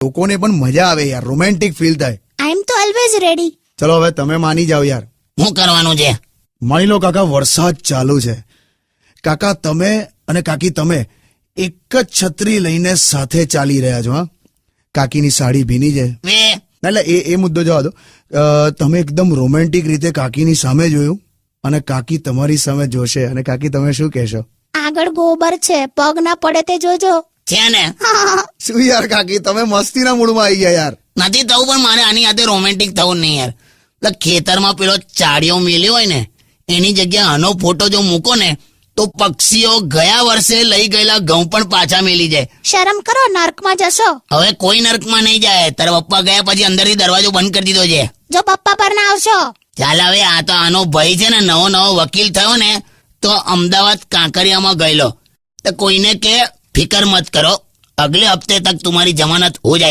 લોકોને પણ મજા આવે યાર, રોમેન્ટિક ફીલ થાય. આઈ એમ તો ઓલવેઝ રેડી. ચલો હવે તમે માની જાઓ યાર. શું કરવાનું છે? માની લો કાકા વરસાદ ચાલુ છે. કાકા તમે અને કાકી તમે એક જ છત્રી લઈને સાથે ચાલી રહ્યા છો. હા, કાકીની સાડી ભીની છે. વે એટલે એ મુદ્દો જવા દો. તમે એકદમ રોમેન્ટિક રીતે કાકીની સામે જોયું અને કાકી તમારી સામે જોશે અને કાકી તમે શું કહેશો? આગળ ગોબર છે, પગ ના પડે તે જોજો. છે ને? શું યાર કાકી તમે મસ્તીના મૂડમાં આવી ગયા યાર. નથી થવું, પણ મારે આની સાથે રોમેન્ટિક થવું નહીં યાર. એટલે ખેતરમાં પેલો ચાડિયો મેલ્યો હોય ને એની જગ્યાએ આનો ફોટો જો મૂકો ને તો પક્ષીઓ ગયા વર્ષે લઈ ગયેલા ઘઉં પણ પાછા મેલી જાય. શરમ કરો, નર્કમાં જશો. હવે કોઈ નર્કમાં નહીં જાય. તારા પપ્પા ગયા પછી અંદરથી દરવાજો બંધ કરી દીધો છે. જો પપ્પા પર ના આવશો. ચાલ હવે, આ તો આનો ભાઈ છે ને નવો વકીલ થયો ને તો અમદાવાદ કાંકરિયામાં ગયેલો. તો કોઈને કે ફિકર મત કરો, અગલે હफ्ते तक तुम्हारी जमानत हो जाएगी.